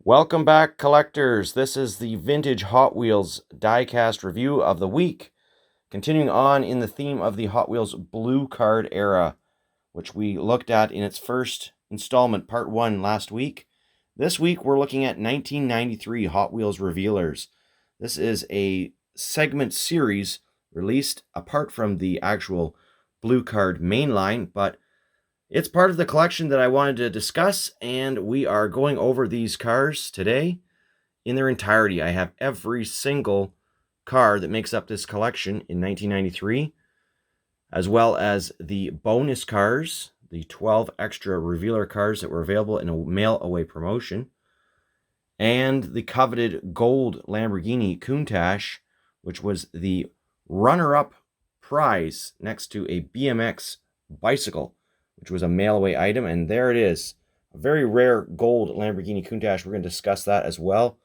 Welcome back, collectors. This is the Vintage Hot Wheels diecast review of the week. Continuing on in the theme of the Hot Wheels Blue Card era, which we looked at in its first installment, part 1, last week. This week, we're looking at 1993 Hot Wheels Revealers. This is a segment series released apart from the actual Blue Card mainline, but it's part of the collection that I wanted to discuss, and we are going over these cars today in their entirety. I have every single car that makes up this collection in 1993, as well as the bonus cars, the 12 extra revealer cars that were available in a mail-away promotion, and the coveted gold Lamborghini Countach, which was the runner-up prize next to a BMX bicycle, which was a mail-away item, and there it is. A very rare gold Lamborghini Countach. We're going to discuss that as well.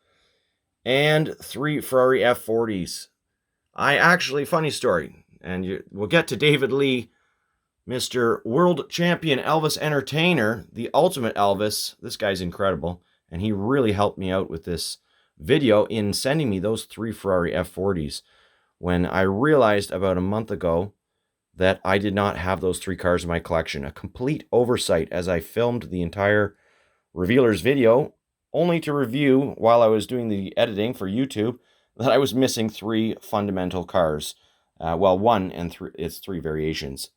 And 3 Ferrari F40s. Funny story, and we'll get to David Lee, Mr. World Champion Elvis Entertainer, the ultimate Elvis. This guy's incredible, and he really helped me out with this video in sending me those 3 Ferrari F40s when I realized about a month ago that I did not have those 3 cars in my collection. A complete oversight as I filmed the entire Revealers video, only to review while I was doing the editing for YouTube that I was missing 3 fundamental cars. One and its 3 variations.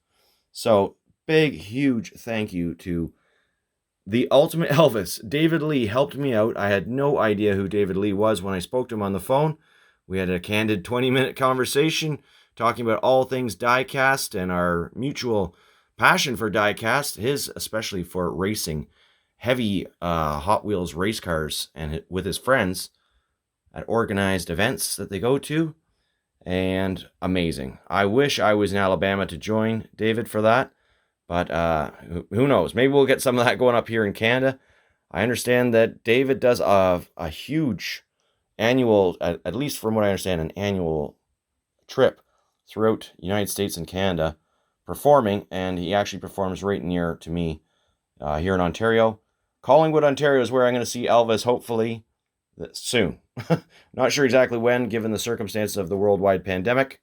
So, big, huge thank you to the ultimate Elvis. David Lee helped me out. I had no idea who David Lee was when I spoke to him on the phone. We had a candid 20-minute conversation talking about all things diecast and our mutual passion for diecast, his especially for racing heavy Hot Wheels race cars and with his friends at organized events that they go to. And amazing. I wish I was in Alabama to join David for that, but who knows? Maybe we'll get some of that going up here in Canada. I understand that David does a huge annual, at least from what I understand, an annual trip throughout United States and Canada performing, and he actually performs right near to me here in Ontario. Collingwood, Ontario is where I'm going to see Elvis, hopefully soon. Not sure exactly when, given the circumstances of the worldwide pandemic,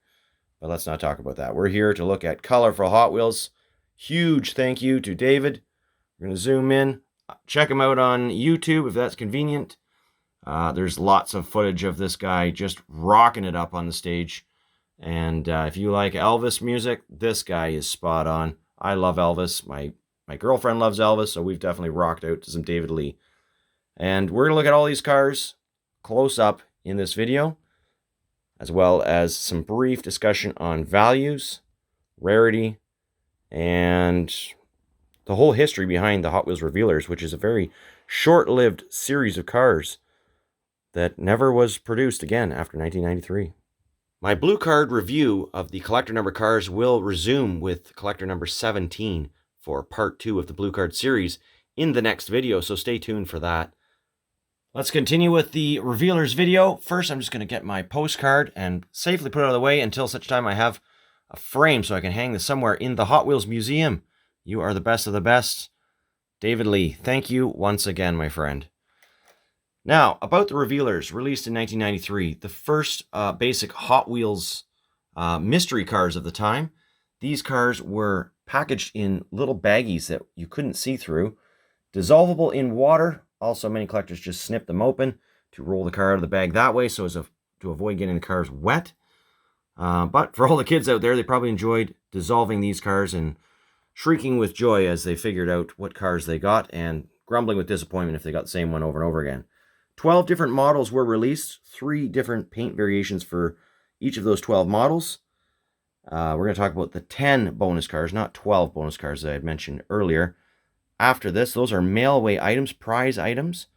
but let's not talk about that. We're here to look at colorful Hot Wheels. Huge thank you to David. We're going to zoom in. Check him out on YouTube if that's convenient. There's lots of footage of this guy just rocking it up on the stage. And if you like Elvis music, this guy is spot on. I love Elvis. My girlfriend loves Elvis, so we've definitely rocked out to some David Lee. And we're going to look at all these cars close up in this video, as well as some brief discussion on values, rarity, and the whole history behind the Hot Wheels Revealers, which is a very short-lived series of cars that never was produced again after 1993. My blue card review of the collector number cars will resume with collector number 17 for part 2 of the blue card series in the next video, so stay tuned for that. Let's continue with the Revealers video. First, I'm just going to get my postcard and safely put it out of the way until such time I have a frame so I can hang this somewhere in the Hot Wheels Museum. You are the best of the best. David Lee, thank you once again, my friend. Now, about the Revealers, released in 1993, the first basic Hot Wheels mystery cars of the time. These cars were packaged in little baggies that you couldn't see through, dissolvable in water. Also, many collectors just snip them open to roll the car out of the bag that way so as to avoid getting the cars wet. But for all the kids out there, they probably enjoyed dissolving these cars and shrieking with joy as they figured out what cars they got and grumbling with disappointment if they got the same one over and over again. 12 different models were released, 3 different paint variations for each of those 12 models. We're going to talk about the 10 bonus cars, not 12 bonus cars that I had mentioned earlier. After this, those are mail-away items, prize items.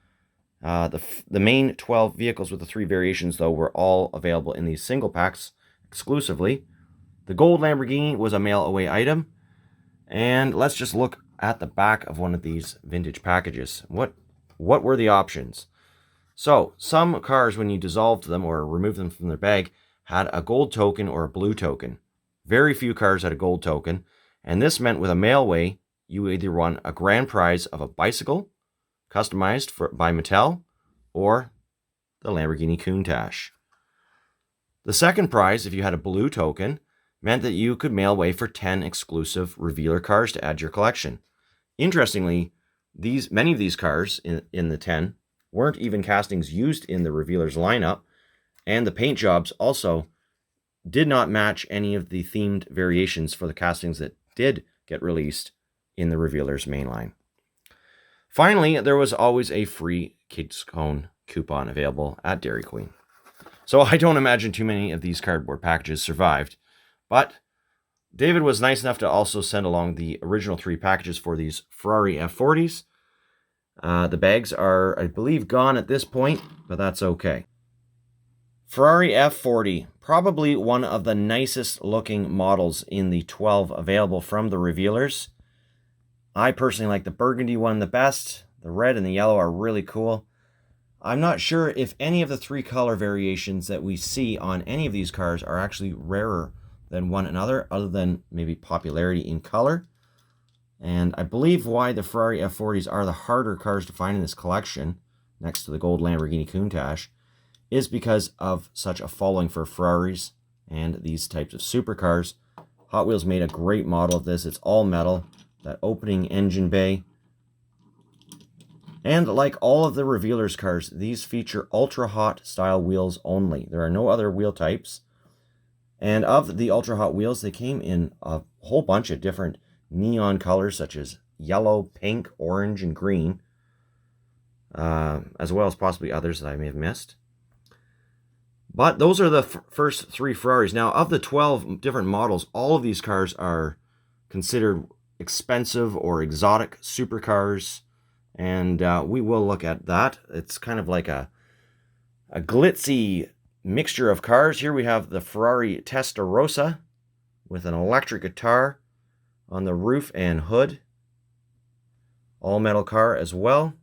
The main 12 vehicles with the 3 variations, though, were all available in these single packs exclusively. The gold Lamborghini was a mail-away item. And let's just look at the back of one of these vintage packages. What were the options? So, some cars, when you dissolved them or removed them from their bag, had a gold token or a blue token. Very few cars had a gold token, and this meant with a mail-away, you either won a grand prize of a bicycle, customized by Mattel, or the Lamborghini Countach. The second prize, if you had a blue token, meant that you could mail away for 10 exclusive revealer cars to add to your collection. Interestingly, many of these cars in the 10 weren't even castings used in the revealers lineup, and the paint jobs also did not match any of the themed variations for the castings that did get released in the revealers mainline. Finally, there was always a free Kids Cone coupon available at Dairy Queen. So I don't imagine too many of these cardboard packages survived, but David was nice enough to also send along the original 3 packages for these Ferrari F40s. The bags are, I believe, gone at this point, but that's okay. Ferrari F40, probably one of the nicest looking models in the 12 available from the revealers. I personally like the burgundy one the best. The red and the yellow are really cool. I'm not sure if any of the 3 color variations that we see on any of these cars are actually rarer than one another, other than maybe popularity in color. And I believe why the Ferrari F40s are the harder cars to find in this collection, next to the gold Lamborghini Countach, is because of such a following for Ferraris and these types of supercars. Hot Wheels made a great model of this. It's all metal, that opening engine bay. And like all of the revealers cars, these feature ultra hot style wheels only. There are no other wheel types. And of the ultra hot wheels, they came in a whole bunch of different neon colors, such as yellow, pink, orange, and green, as well as possibly others that I may have missed. But those are the first 3 Ferraris. Now, of the 12 different models, all of these cars are considered expensive or exotic supercars, and we will look at that. It's kind of like a glitzy mixture of cars. Here we have the Ferrari Testarossa with an electric guitar on the roof and hood. All metal car as well.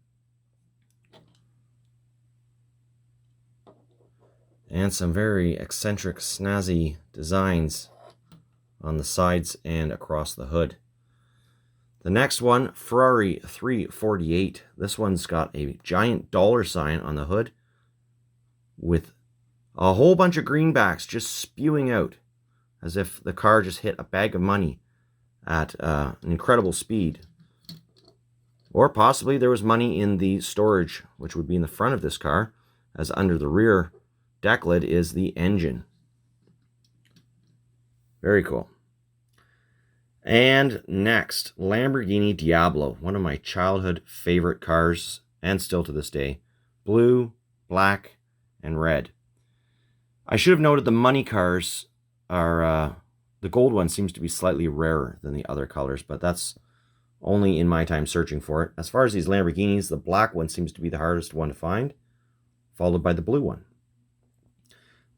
And some very eccentric, snazzy designs on the sides and across the hood. The next one, Ferrari 348. This one's got a giant $sign on the hood with a whole bunch of greenbacks just spewing out as if the car just hit a bag of money at an incredible speed. Or possibly there was money in the storage, which would be in the front of this car, as under the rear deck lid is the engine. Very cool. And next, Lamborghini Diablo, one of my childhood favorite cars, and still to this day. Blue, black, and red. I should have noted the money cars are, the gold one seems to be slightly rarer than the other colors, but that's only in my time searching for it. As far as these Lamborghinis, the black one seems to be the hardest one to find, followed by the blue one.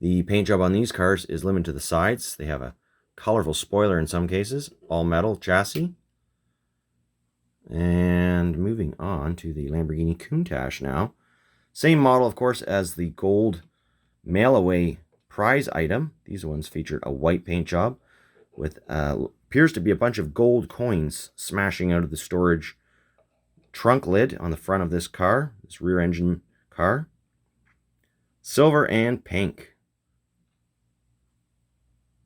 The paint job on these cars is limited to the sides. They have a colorful spoiler in some cases, all metal chassis. And moving on to the Lamborghini Countach now. Same model, of course, as the gold mail-away prize item. These ones featured a white paint job with appears to be a bunch of gold coins smashing out of the storage trunk lid on the front of this car, this rear engine car. Silver and pink.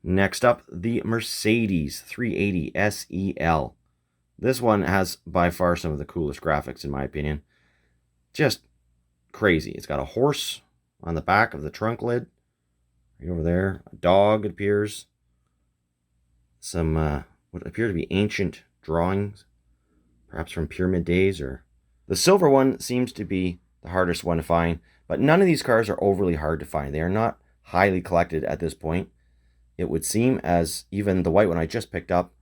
Next up, the Mercedes 380 SEL. This one has by far some of the coolest graphics in my opinion. Just crazy. It's got a horse on the back of the trunk lid. Right over there. A dog, it appears. Some what appear to be ancient drawings, perhaps from pyramid days. Or the silver one seems to be the hardest one to find, but none of these cars are overly hard to find. They are not highly collected at this point. It would seem, as even the white one I just picked up,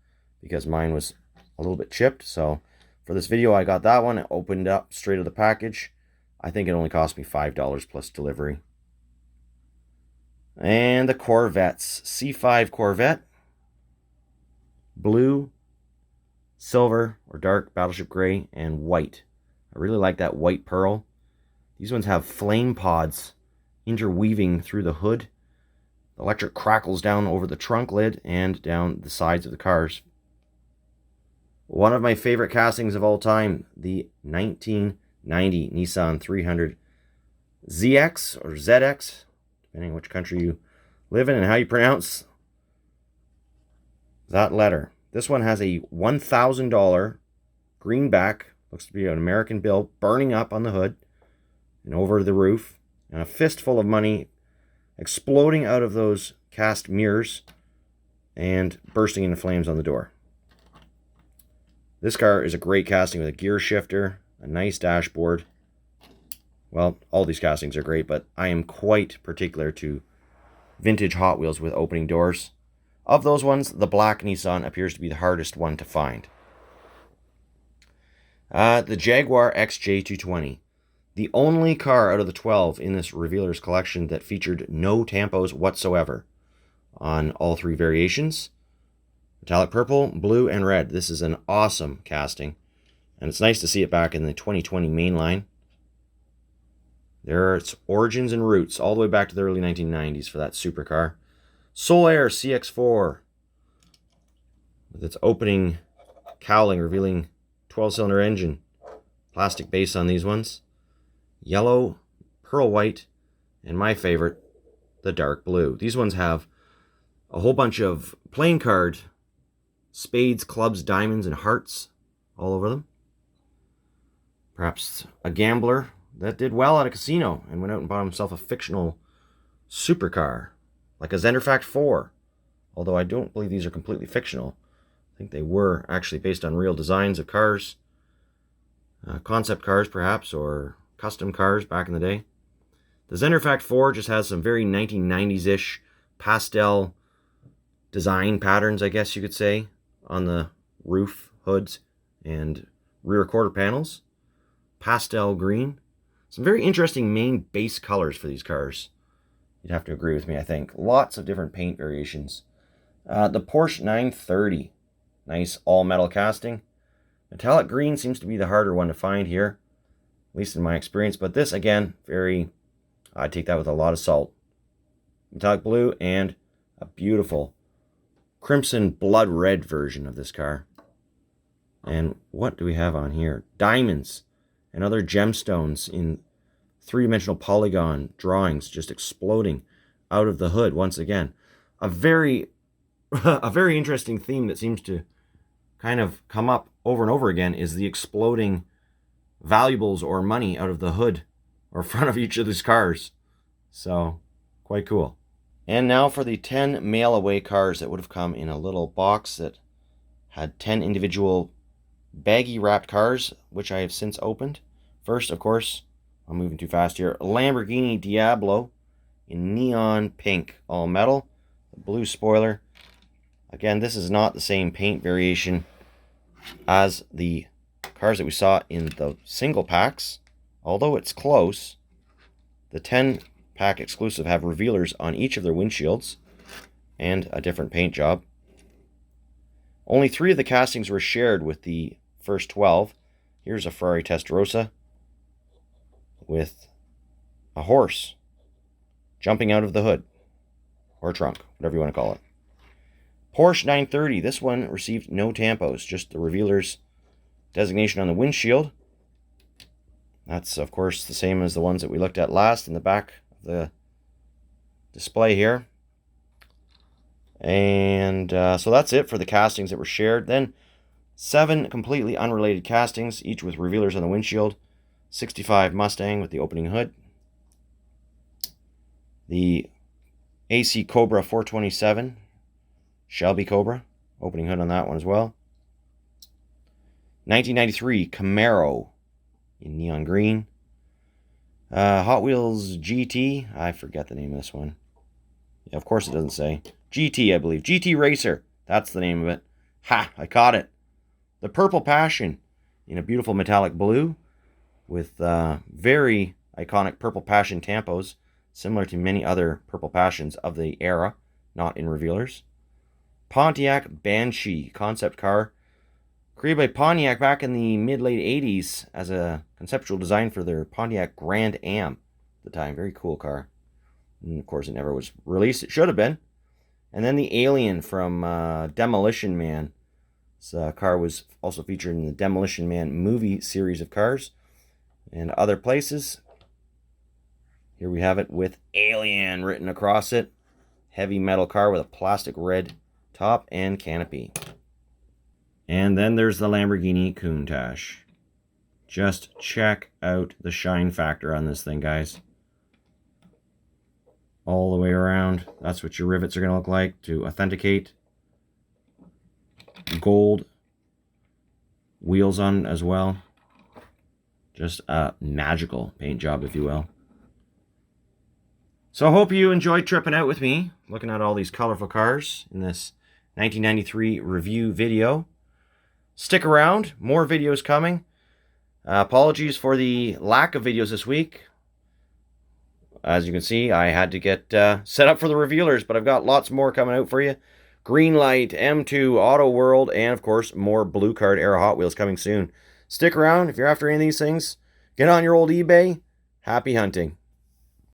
because mine was a little bit chipped. So for this video, I got that one. It opened up straight out of the package. I think it only cost me $5 plus delivery. And the Corvettes. C5 Corvette. Blue, silver, or dark battleship gray, and white. I really like that white pearl. These ones have flame pods interweaving through the hood. The electric crackles down over the trunk lid and down the sides of the cars. One of my favorite castings of all time, the 1990 Nissan 300 ZX or ZX, depending on which country you live in and how you pronounce that letter. This one has a $1,000 greenback, looks to be an American bill, burning up on the hood and over the roof, and a fistful of money exploding out of those cast mirrors and bursting into flames on the door. This car is a great casting with a gear shifter, a nice dashboard. Well, all these castings are great, but I am quite particular to vintage Hot Wheels with opening doors. Of those ones, the black Nissan appears to be the hardest one to find. The Jaguar XJ220. The only car out of the 12 in this Revealers collection that featured no tampos whatsoever on all three variations. Metallic purple, blue, and red. This is an awesome casting, and it's nice to see it back in the 2020 mainline. There are its origins and roots all the way back to the early 1990s for that supercar. Soul Air CX4 with its opening cowling revealing 12-cylinder engine. Plastic base on these ones. Yellow, pearl white, and my favorite, the dark blue. These ones have a whole bunch of playing card spades, clubs, diamonds, and hearts all over them. Perhaps a gambler that did well at a casino and went out and bought himself a fictional supercar, like a Zenderfact 4. Although I don't believe these are completely fictional. I think they were actually based on real designs of cars. Concept cars, perhaps, or custom cars back in the day. The Zenderfact 4 just has some very 1990s-ish pastel design patterns, I guess you could say, on the roof, hoods, and rear quarter panels. Pastel green. Some very interesting main base colors for these cars. You'd have to agree with me, I think. Lots of different paint variations. The Porsche 930. Nice all-metal casting. Metallic green seems to be the harder one to find here, at least in my experience. But this, again, I'd take that with a lot of salt. Metallic blue and a beautiful crimson blood red version of this car. And what do we have on here? Diamonds and other gemstones in three-dimensional polygon drawings just exploding out of the hood once again. A very interesting theme that seems to kind of come up over and over again is the exploding valuables or money out of the hood or front of each of these cars. So, quite cool. And now for the 10 mail-away cars that would have come in a little box that had 10 individual baggy-wrapped cars, which I have since opened. First, of course, I'm moving too fast here, Lamborghini Diablo in neon pink, all metal, the blue spoiler. Again, this is not the same paint variation as the cars that we saw in the single packs, although it's close. The 10-pack exclusive have revealers on each of their windshields and a different paint job. Only 3 of the castings were shared with the first 12. Here's a Ferrari Testarossa with a horse jumping out of the hood or trunk, whatever you want to call it. Porsche 930, this one received no tampos, just the revealer's designation on the windshield. That's, of course, the same as the ones that we looked at last in the back of the display here. And so that's it for the castings that were shared. Then 7 completely unrelated castings, each with revealers on the windshield. 65 Mustang with the opening hood. The AC Cobra 427. Shelby Cobra, opening hood on that one as well. 1993 Camaro in neon green. Hot Wheels GT, I forget the name of this one. Yeah, of course it doesn't say. GT, I believe. GT Racer, that's the name of it. Ha, I caught it. The Purple Passion in a beautiful metallic blue with very iconic Purple Passion tampos, similar to many other Purple Passions of the era, not in revealers. Pontiac Banshee concept car, created by Pontiac back in the mid-late 80s as a conceptual design for their Pontiac Grand Am at the time. Very cool car. And of course, it never was released. It should have been. And then the Alien from Demolition Man. This car was also featured in the Demolition Man movie series of cars and other places. Here we have it with Alien written across it. Heavy metal car with a plastic red top and canopy. And then there's the Lamborghini Countach. Just check out the shine factor on this thing, guys. All the way around. That's what your rivets are going to look like to authenticate. Gold wheels on as well. Just a magical paint job, if you will. So I hope you enjoyed tripping out with me, looking at all these colorful cars in this 1993 review video. Stick around, more videos coming. Apologies for the lack of videos this week. As you can see, I had to get set up for the revealers, but I've got lots more coming out for you. Greenlight, M2, Auto World, and of course, more Blue Card era Hot Wheels coming soon. Stick around if you're after any of these things. Get on your old eBay. Happy hunting.